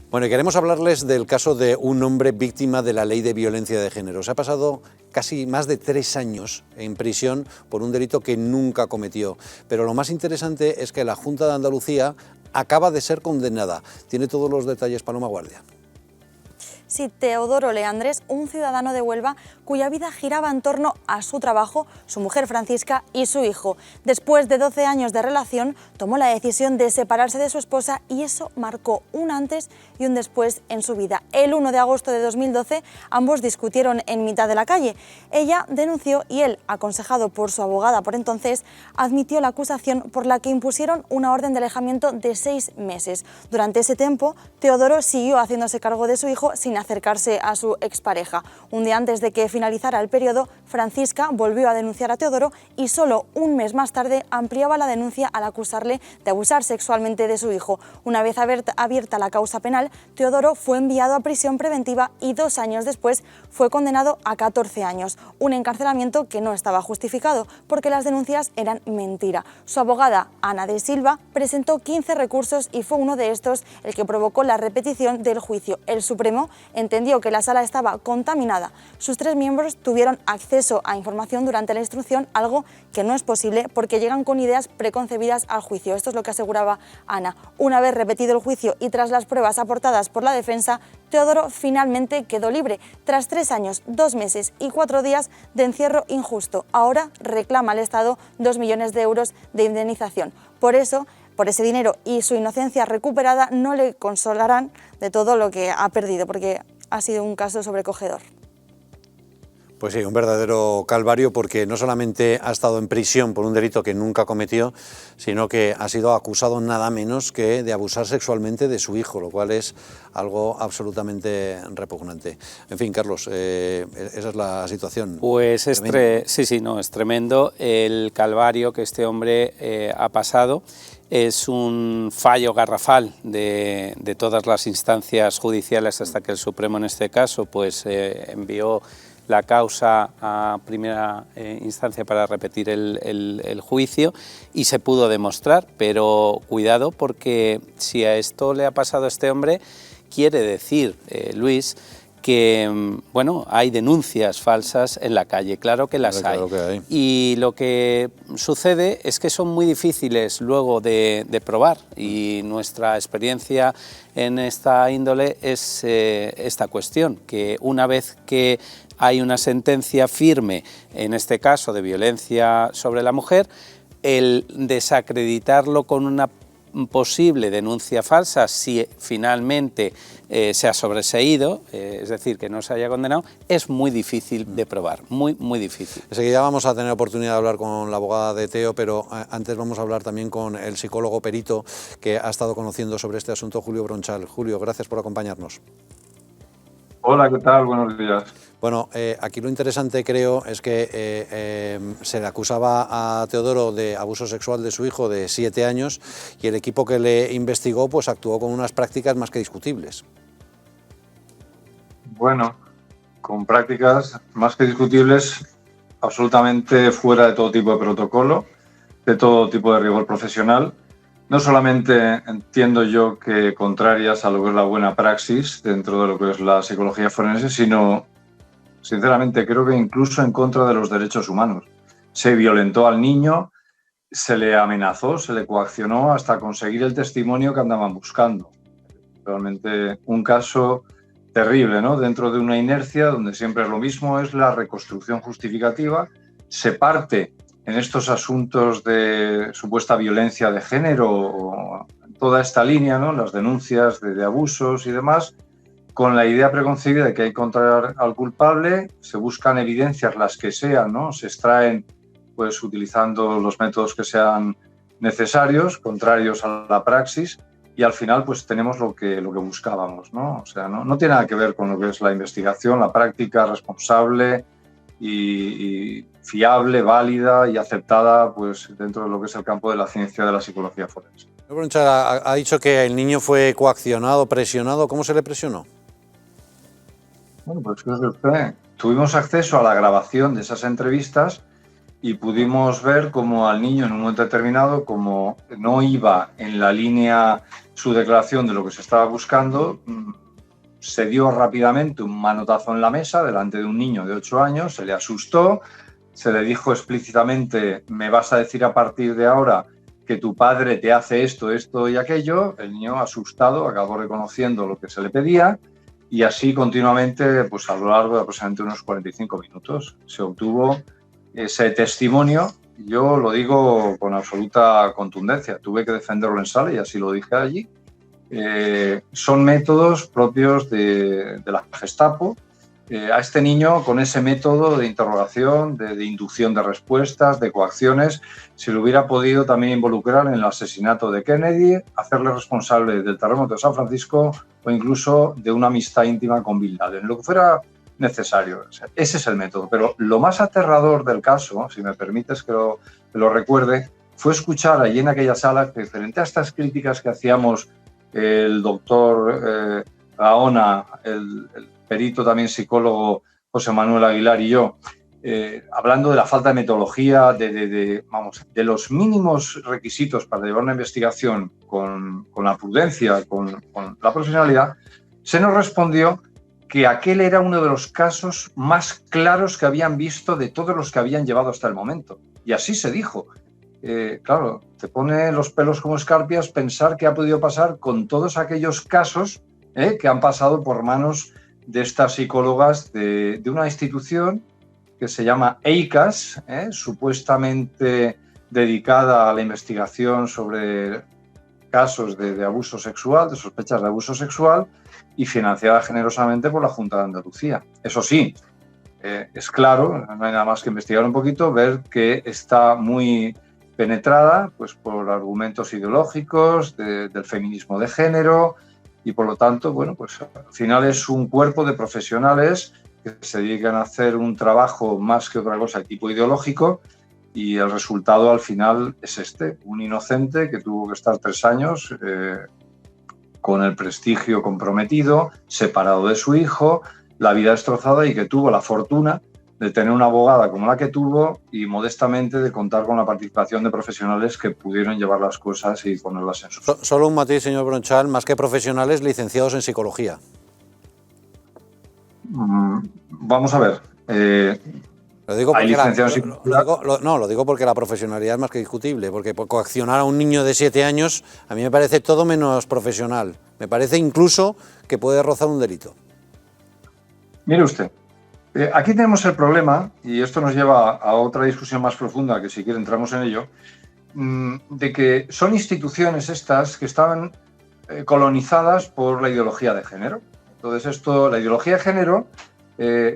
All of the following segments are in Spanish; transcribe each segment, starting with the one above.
Bueno, y queremos hablarles del caso de un hombre víctima de la ley de violencia de género. Se ha pasado casi más de 3 años en prisión por un delito que nunca cometió. Pero lo más interesante es que la Junta de Andalucía acaba de ser condenada. Tiene todos los detalles Paloma Guardia. Sí, Teodoro Leandres, un ciudadano de Huelva cuya vida giraba en torno a su trabajo, su mujer Francisca y su hijo. Después de 12 años de relación, tomó la decisión de separarse de su esposa y eso marcó un antes y un después en su vida. El 1 de agosto de 2012, ambos discutieron en mitad de la calle. Ella denunció y él, aconsejado por su abogada por entonces, admitió la acusación por la que impusieron una orden de alejamiento de 6 meses. Durante ese tiempo, Teodoro siguió haciéndose cargo de su hijo sin acercarse a su expareja. Un día antes de que finalizara el periodo, Francisca volvió a denunciar a Teodoro y solo un mes más tarde ampliaba la denuncia al acusarle de abusar sexualmente de su hijo. Una vez abierta la causa penal, Teodoro fue enviado a prisión preventiva y 2 años después fue condenado a 14 años. Un encarcelamiento que no estaba justificado porque las denuncias eran mentira. Su abogada, Ana de Silva, presentó 15 recursos y fue uno de estos el que provocó la repetición del juicio. El Supremo entendió que la sala estaba contaminada. Sus 3 miembros tuvieron acceso a información durante la instrucción, algo que no es posible porque llegan con ideas preconcebidas al juicio. Esto es lo que aseguraba Ana. Una vez repetido el juicio y tras las pruebas aportadas por la defensa, Teodoro finalmente quedó libre, tras 3 años, 2 meses y 4 días de encierro injusto. Ahora reclama al Estado 2 millones de euros de indemnización. Por ese dinero y su inocencia recuperada no le consolarán de todo lo que ha perdido, porque ha sido un caso sobrecogedor. Pues sí, un verdadero calvario porque no solamente ha estado en prisión por un delito que nunca cometió, sino que ha sido acusado nada menos que de abusar sexualmente de su hijo, lo cual es algo absolutamente repugnante. En fin, Carlos, esa es la situación. Pues es tremendo el calvario que este hombre ha pasado. Es un fallo garrafal de todas las instancias judiciales hasta que el Supremo en este caso pues envió la causa a primera instancia para repetir el juicio y se pudo demostrar, pero cuidado porque si a esto le ha pasado a este hombre, quiere decir, Luis, que bueno, hay denuncias falsas en la calle, claro que las hay. Y lo que sucede es que son muy difíciles luego de probar y nuestra experiencia en esta índole es esta cuestión, que una vez que hay una sentencia firme, en este caso de violencia sobre la mujer, el desacreditarlo con una posible denuncia falsa, si finalmente se ha sobreseído, es decir, que no se haya condenado, es muy difícil de probar, muy difícil. Enseguida vamos a tener oportunidad de hablar con la abogada de Teo, pero antes vamos a hablar también con el psicólogo perito que ha estado conociendo sobre este asunto, Julio Bronchal. Julio, gracias por acompañarnos. Hola, ¿qué tal? Buenos días. Bueno, aquí lo interesante creo es que se le acusaba a Teodoro de abuso sexual de su hijo de 7 años y el equipo que le investigó pues actuó con unas prácticas más que discutibles. Bueno, con prácticas más que discutibles, absolutamente fuera de todo tipo de protocolo, de todo tipo de rigor profesional. No solamente entiendo yo que contrarias a lo que es la buena praxis dentro de lo que es la psicología forense, sino, sinceramente, creo que incluso en contra de los derechos humanos. Se violentó al niño, se le amenazó, se le coaccionó hasta conseguir el testimonio que andaban buscando. Realmente un caso terrible, ¿no? Dentro de una inercia donde siempre es lo mismo, es la reconstrucción justificativa. Se parte en estos asuntos de supuesta violencia de género, o toda esta línea, ¿no? Las denuncias de abusos y demás, con la idea preconcebida de que hay que encontrar al culpable, se buscan evidencias las que sean, ¿no? Se extraen pues utilizando los métodos que sean necesarios, contrarios a la praxis, y al final pues tenemos lo que buscábamos, ¿no? O sea, no tiene nada que ver con lo que es la investigación, la práctica responsable y fiable, válida y aceptada pues dentro de lo que es el campo de la ciencia de la psicología forense. Ha dicho que el niño fue coaccionado, presionado. ¿Cómo se le presionó? Bueno, pues ¿qué es usted? Tuvimos acceso a la grabación de esas entrevistas y pudimos ver cómo al niño en un momento determinado, como no iba en la línea su declaración de lo que se estaba buscando, se dio rápidamente un manotazo en la mesa delante de un niño de 8 años, se le asustó, se le dijo explícitamente: me vas a decir a partir de ahora que tu padre te hace esto, esto y aquello. El niño, asustado, acabó reconociendo lo que se le pedía, y así continuamente, pues a lo largo de aproximadamente unos 45 minutos se obtuvo ese testimonio. Yo lo digo con absoluta contundencia, tuve que defenderlo en sala y así lo dije allí. Son métodos propios de la Gestapo. A este niño, con ese método de interrogación, de inducción de respuestas, de coacciones, se le hubiera podido también involucrar en el asesinato de Kennedy, hacerle responsable del terremoto de San Francisco o incluso de una amistad íntima con Bin Laden, lo que fuera necesario. O sea, ese es el método. Pero lo más aterrador del caso, si me permites que lo recuerde, fue escuchar allí en aquella sala que, frente a estas críticas que hacíamos el doctor Gaona, el perito también psicólogo José Manuel Aguilar y yo, hablando de la falta de metodología, de los mínimos requisitos para llevar una investigación con la prudencia, con la profesionalidad, se nos respondió que aquel era uno de los casos más claros que habían visto de todos los que habían llevado hasta el momento. Y así se dijo. Claro, te pone los pelos como escarpias pensar qué ha podido pasar con todos aquellos casos que han pasado por manos de estas psicólogas de una institución que se llama EICAS, supuestamente dedicada a la investigación sobre casos de abuso sexual, de sospechas de abuso sexual, y financiada generosamente por la Junta de Andalucía. Eso sí, es claro, no hay nada más que investigar un poquito, ver que está muy penetrada pues, por argumentos ideológicos del feminismo de género, y por lo tanto, bueno, pues al final es un cuerpo de profesionales que se dedican a hacer un trabajo más que otra cosa de tipo ideológico, y el resultado al final es un inocente que tuvo que estar 3 años con el prestigio comprometido, separado de su hijo, la vida destrozada, y que tuvo la fortuna de tener una abogada como la que tuvo y modestamente de contar con la participación de profesionales que pudieron llevar las cosas y ponerlas en su sitio. Solo un matiz, señor Bronchal, más que profesionales, licenciados en psicología. Vamos a ver. Lo digo hay porque licenciados en psicología. lo digo porque la profesionalidad es más que discutible, porque por coaccionar a un niño de 7 años a mí me parece todo menos profesional. Me parece incluso que puede rozar un delito. Mire usted. Aquí tenemos el problema, y esto nos lleva a otra discusión más profunda, que si quiere entramos en ello, de que son instituciones estas que estaban colonizadas por la ideología de género. Entonces, la ideología de género,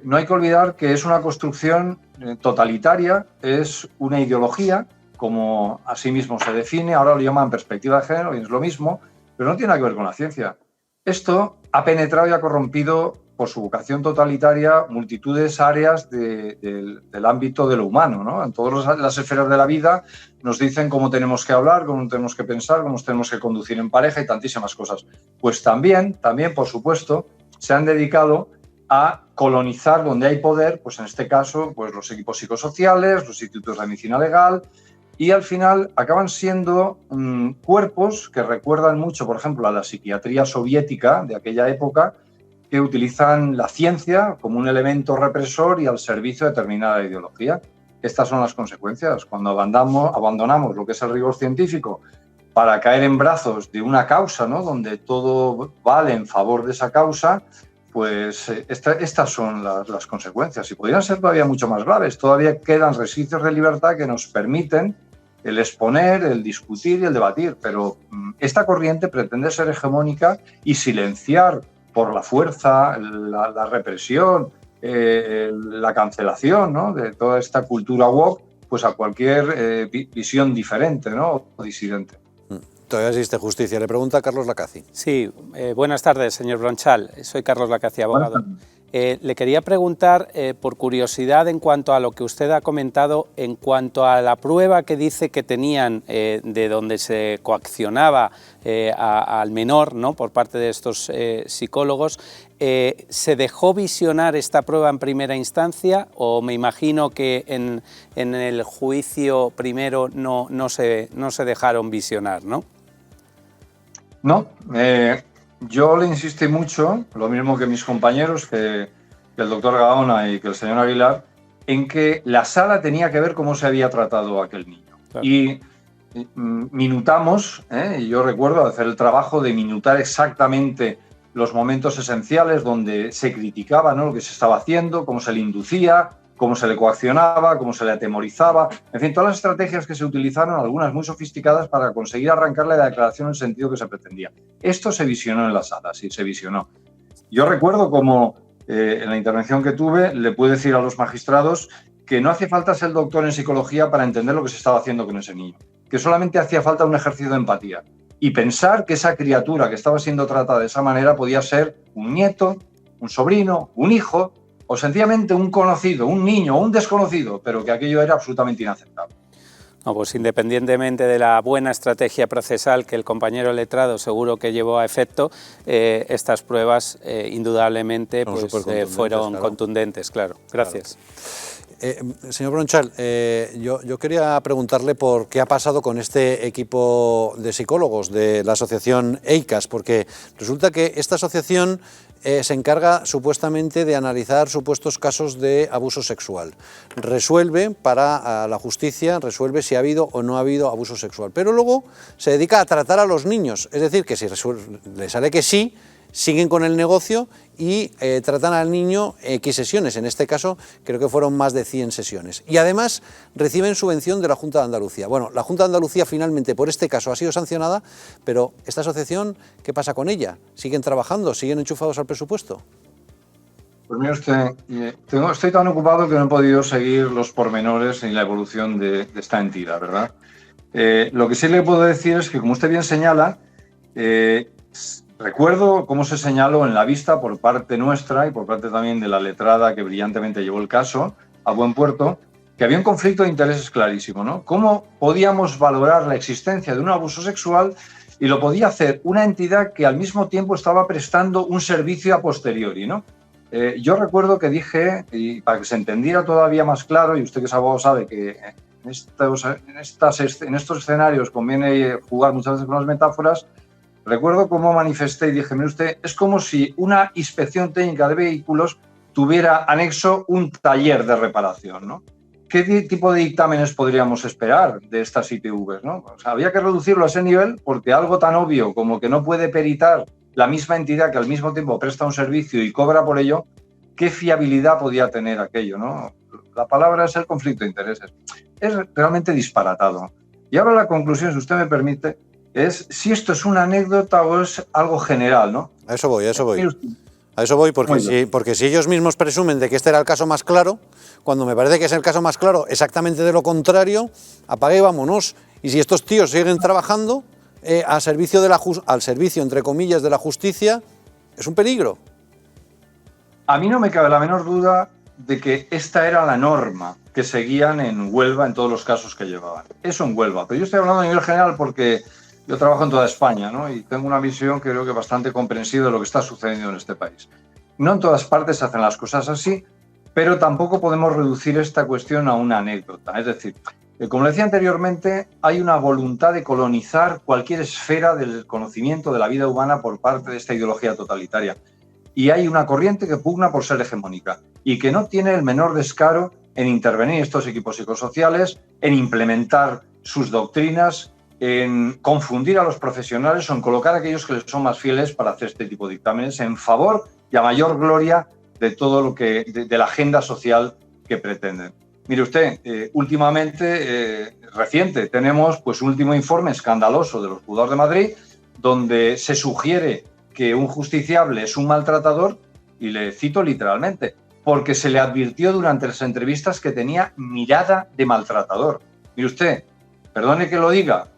no hay que olvidar que es una construcción totalitaria, es una ideología, como así mismo se define, ahora lo llaman perspectiva de género y es lo mismo, pero no tiene nada que ver con la ciencia. Esto ha penetrado y ha corrompido, por su vocación totalitaria, multitudes áreas del ámbito de lo humano, ¿no? En todas las esferas de la vida nos dicen cómo tenemos que hablar, cómo tenemos que pensar, cómo tenemos que conducir en pareja y tantísimas cosas. Pues también, por supuesto, se han dedicado a colonizar donde hay poder, pues en este caso, pues los equipos psicosociales, los institutos de medicina legal, y al final acaban siendo cuerpos que recuerdan mucho, por ejemplo, a la psiquiatría soviética de aquella época, que utilizan la ciencia como un elemento represor y al servicio de determinada ideología. Estas son las consecuencias. Cuando abandonamos lo que es el rigor científico para caer en brazos de una causa, ¿no?, donde todo vale en favor de esa causa, pues estas son las consecuencias. Y podrían ser todavía mucho más graves. Todavía quedan resquicios de libertad que nos permiten el exponer, el discutir y el debatir. Pero esta corriente pretende ser hegemónica y silenciar por la fuerza, la represión, la cancelación, ¿no?, de toda esta cultura woke, pues a cualquier visión diferente, ¿no?, o disidente. Todavía existe justicia. Le pregunta Carlos Lacaci. Sí, buenas tardes, señor Bronchal. Soy Carlos Lacaci, abogado. Le quería preguntar, por curiosidad, en cuanto a lo que usted ha comentado, en cuanto a la prueba que dice que tenían de donde se coaccionaba al menor, ¿no?, por parte de estos psicólogos, ¿se dejó visionar esta prueba en primera instancia o me imagino que en el juicio primero no se dejaron visionar, ¿no? No, yo le insistí mucho, lo mismo que mis compañeros, que el doctor Gaona y que el señor Aguilar, en que la sala tenía que ver cómo se había tratado a aquel niño. Claro. Y minutamos, y yo recuerdo hacer el trabajo de minutar exactamente los momentos esenciales donde se criticaba, ¿no?, lo que se estaba haciendo, cómo se le inducía, cómo se le coaccionaba, cómo se le atemorizaba, en fin, todas las estrategias que se utilizaron, algunas muy sofisticadas, para conseguir arrancarle la declaración en el sentido que se pretendía. Esto se visionó en la sala, sí, se visionó. Yo recuerdo como en la intervención que tuve le pude decir a los magistrados que no hacía falta ser doctor en psicología para entender lo que se estaba haciendo con ese niño, que solamente hacía falta un ejercicio de empatía y pensar que esa criatura que estaba siendo tratada de esa manera podía ser un nieto, un sobrino, un hijo, o sencillamente un conocido, un niño o un desconocido, pero que aquello era absolutamente inaceptable. No, pues independientemente de la buena estrategia procesal que el compañero letrado seguro que llevó a efecto, estas pruebas indudablemente fueron contundentes, claro. Gracias. Claro. Señor Bronchal, yo quería preguntarle por qué ha pasado con este equipo de psicólogos de la asociación EICAS, porque resulta que esta asociación se encarga supuestamente de analizar supuestos casos de abuso sexual. Resuelve para la justicia, resuelve si ha habido o no ha habido abuso sexual, pero luego se dedica a tratar a los niños, es decir, que si le sale que sí, siguen con el negocio y tratan al niño X sesiones, en este caso creo que fueron más de 100 sesiones. Y además reciben subvención de la Junta de Andalucía. Bueno, la Junta de Andalucía finalmente por este caso ha sido sancionada, pero esta asociación, ¿qué pasa con ella? ¿Siguen trabajando? ¿Siguen enchufados al presupuesto? Pues mire usted, estoy tan ocupado que no he podido seguir los pormenores ni la evolución de esta entidad, ¿verdad? Lo que sí le puedo decir es que, como usted bien señala, recuerdo cómo se señaló en la vista por parte nuestra y por parte también de la letrada que brillantemente llevó el caso a buen puerto, que había un conflicto de intereses clarísimo, ¿no? ¿Cómo podíamos valorar la existencia de un abuso sexual y lo podía hacer una entidad que al mismo tiempo estaba prestando un servicio a posteriori, ¿no? Yo recuerdo que dije, y para que se entendiera todavía más claro, y usted que es abogado sabe que en estos escenarios conviene jugar muchas veces con las metáforas. Recuerdo cómo manifesté y dije, mire usted, es como si una inspección técnica de vehículos tuviera anexo un taller de reparación, ¿no? ¿Qué tipo de dictámenes podríamos esperar de estas ITVs, ¿no? O sea, había que reducirlo a ese nivel porque algo tan obvio como que no puede peritar la misma entidad que al mismo tiempo presta un servicio y cobra por ello, ¿qué fiabilidad podía tener aquello, ¿no? La palabra es el conflicto de intereses. Es realmente disparatado. Y ahora la conclusión, si usted me permite, es si esto es una anécdota o es algo general, ¿no? A eso voy. A eso voy porque si ellos mismos presumen de que este era el caso más claro, cuando me parece que es el caso más claro exactamente de lo contrario, apague y vámonos. Y si estos tíos siguen trabajando al servicio, entre comillas, de la justicia, es un peligro. A mí no me cabe la menor duda de que esta era la norma que seguían en Huelva en todos los casos que llevaban. Eso en Huelva, pero yo estoy hablando a nivel general porque yo trabajo en toda España, ¿no? Y tengo una visión creo que bastante comprensiva de lo que está sucediendo en este país. No en todas partes se hacen las cosas así, pero tampoco podemos reducir esta cuestión a una anécdota. Es decir, como decía anteriormente, hay una voluntad de colonizar cualquier esfera del conocimiento de la vida humana por parte de esta ideología totalitaria. Y hay una corriente que pugna por ser hegemónica y que no tiene el menor descaro en intervenir estos equipos psicosociales, en implementar sus doctrinas, en confundir a los profesionales o en colocar a aquellos que les son más fieles para hacer este tipo de dictámenes en favor y a mayor gloria de todo lo que de la agenda social que pretenden. Mire usted, últimamente, reciente, tenemos pues un último informe escandaloso de los juzgados de Madrid donde se sugiere que un justiciable es un maltratador, y le cito literalmente, porque se le advirtió durante las entrevistas que tenía mirada de maltratador. Mire usted, perdone que lo diga,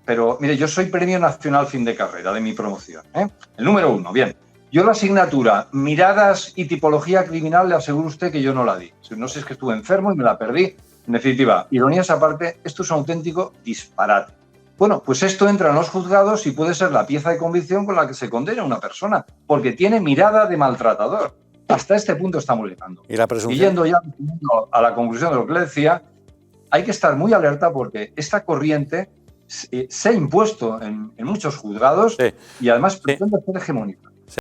pero mire, yo soy Premio Nacional Fin de Carrera de mi promoción, el número 1, bien. Yo la asignatura Miradas y Tipología Criminal le aseguro a usted que yo no la di. No sé, es que estuve enfermo y me la perdí. En definitiva, ironías aparte, esto es un auténtico disparate. Bueno, pues esto entra en los juzgados y puede ser la pieza de convicción con la que se condena a una persona, porque tiene mirada de maltratador. Hasta este punto estamos llegando. ¿Y la presunción? Y yendo ya a la conclusión de lo que le decía, hay que estar muy alerta porque esta corriente se ha impuesto en muchos juzgados, Sí. y además pretende ser hegemónica.